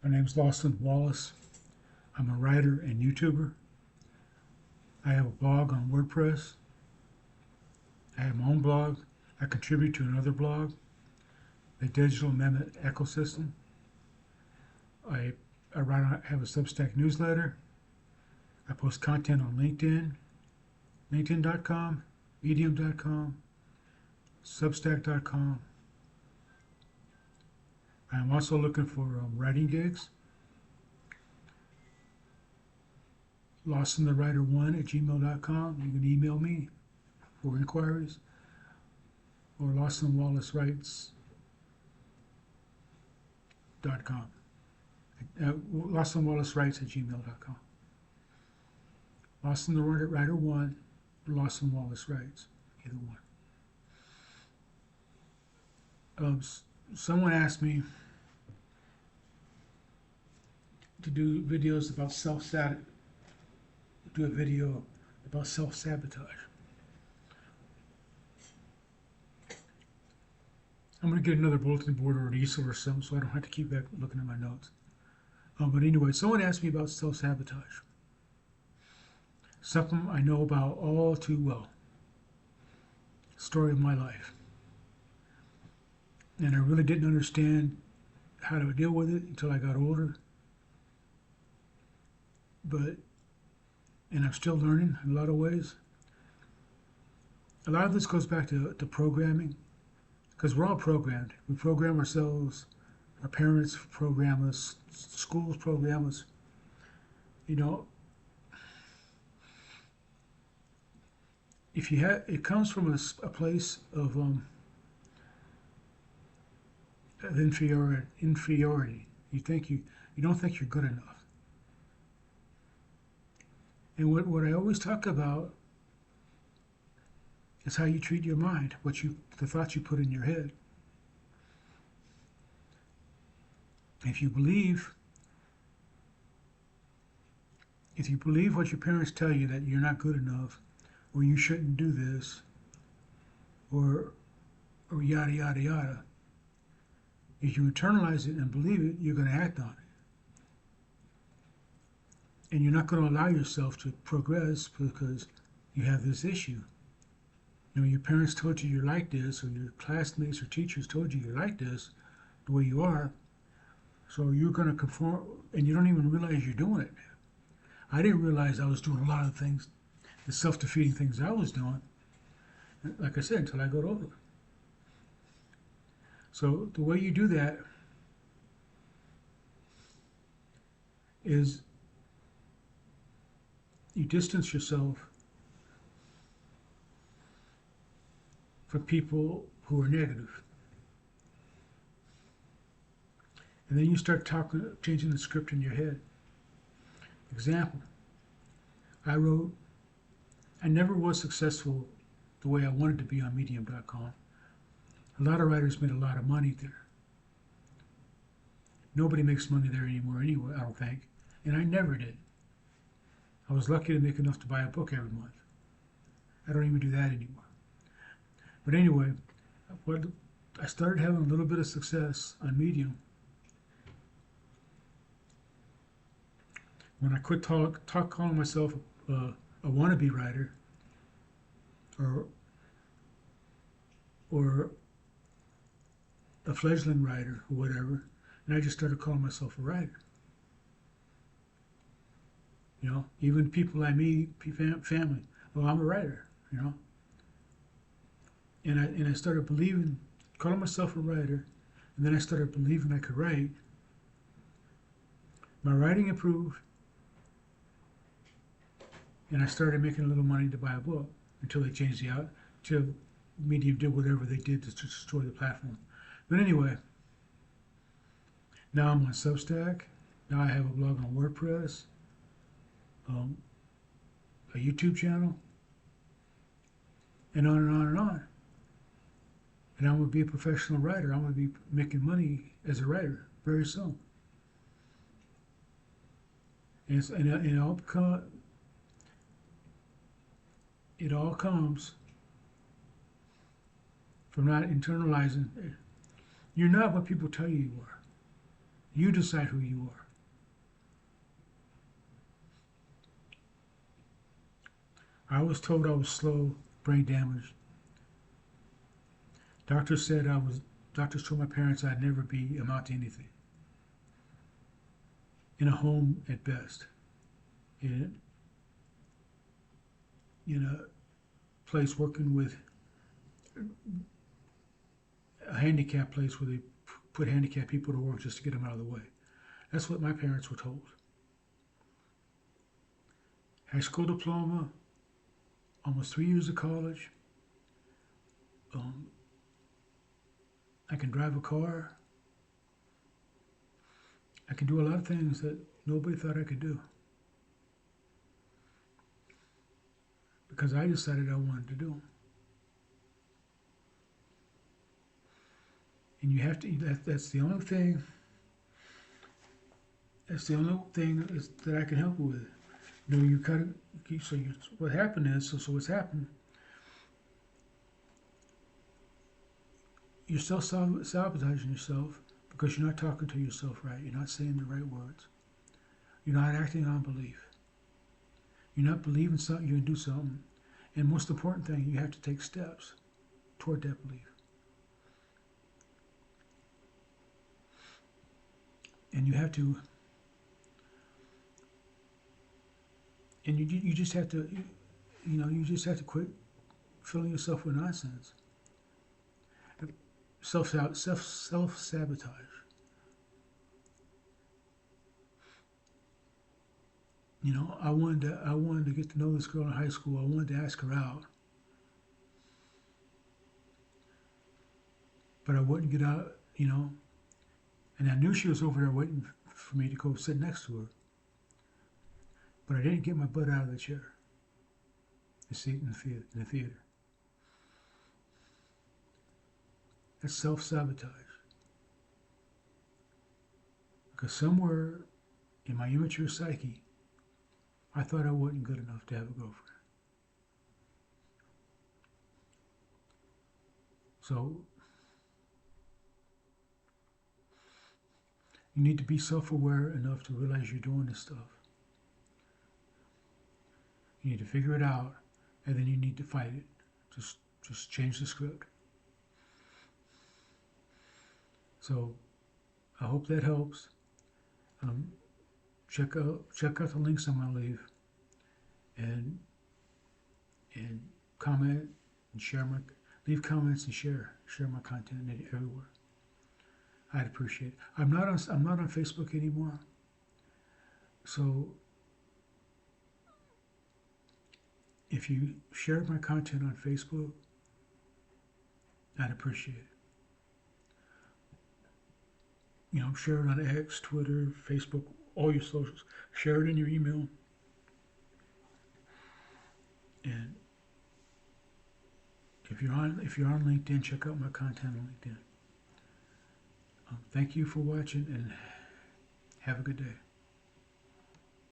My name's Lawson Wallace. I'm a writer and YouTuber. I have a blog on WordPress. I have my own blog. I contribute to another blog, the Digital Amendment Ecosystem. I have a Substack newsletter. I post content on LinkedIn, linkedin.com, medium.com, substack.com. I'm also looking for writing gigs. LawsonTheWriter1@gmail.com. You can email me for inquiries, or LawsonWallaceWrites.com. LawsonWallaceWrites@gmail.com. LawsonTheWriter1, Lawson Wallace Writes, either one. Someone asked me to do videos about do a video about self-sabotage. I'm going to get another bulletin board or an easel or something so I don't have to keep back looking at my notes. But anyway, someone asked me about self-sabotage. Something I know about all too well. Story of my life. And I really didn't understand how to deal with it until I got older. And I'm still learning in a lot of ways. A lot of this goes back to programming, because we're all programmed. We program ourselves, our parents program us, schools program us. You know, it comes from a place of inferiority. You don't think you're good enough. And what I always talk about is how you treat your mind, the thoughts you put in your head. If you believe what your parents tell you, that you're not good enough, or you shouldn't do this, or yada yada yada, if you internalize it and believe it, you're going to act on it. And you're not going to allow yourself to progress because you have this issue. You know, your parents told you you're like this, or your classmates or teachers told you you're like this, the way you are. So you're going to conform, and you don't even realize you're doing it. I didn't realize I was doing a lot of things, the self-defeating things I was doing, like I said, until I got older. So the way you do that is you distance yourself from people who are negative. And then you start changing the script in your head. Example, I never was successful the way I wanted to be on medium.com. A lot of writers made a lot of money there. Nobody makes money there anymore anyway, I don't think. And I never did. I was lucky to make enough to buy a book every month. I don't even do that anymore. But anyway, I started having a little bit of success on Medium when I quit calling myself a wannabe writer or a fledgling writer or whatever, and I just started calling myself a writer. You know, even people I meet, family, well, I'm a writer, you know. And I started calling myself a writer, and then I started believing I could write. My writing improved, and I started making a little money to buy a book until they changed till Medium did whatever they did to destroy the platform. But anyway, now I'm on Substack. Now I have a blog on WordPress, a YouTube channel, and on and on and on. And I'm going to be a professional writer. I'm going to be making money as a writer very soon. And it all comes from not internalizing. You're not what people tell you you are. You decide who you are. I was told I was slow, brain damaged. Doctors said I was. Doctors told my parents I'd never be amount to anything. In a home at best. In a place working with a handicap place where they put handicapped people to work just to get them out of the way. That's what my parents were told. High school diploma, almost 3 years of college. Um, I can drive a car. I can do a lot of things that nobody thought I could do. Because I decided I wanted to do them. And you have to, that's the only thing, that I can help you with. You kind of, what happened is, so what's happened, you're still sabotaging yourself because you're not talking to yourself right. You're not saying the right words. You're not acting on belief. You're not believing something, you can do something. And most important thing, you have to take steps toward that belief. And you have to, and you just have to, you just have to quit filling yourself with nonsense. Self-sabotage. I wanted to get to know this girl in high school. I wanted to ask her out, but I wouldn't get out. And I knew she was over there waiting for me to go sit next to her. But I didn't get my butt out of the chair. The seat in the theater. That's self-sabotage. Because somewhere in my immature psyche, I thought I wasn't good enough to have a girlfriend. So you need to be self-aware enough to realize you're doing this stuff. You need to figure it out, and then you need to fight it. Just change the script. So I hope that helps. Check out the links I'm gonna leave, and comment and leave comments and share my content everywhere. I'd appreciate it. I'm not on Facebook anymore, so if you share my content on Facebook, I'd appreciate it. Share it on X, Twitter, Facebook, all your socials. Share it in your email. And if you're on LinkedIn, check out my content on LinkedIn. Thank you for watching, and have a good day.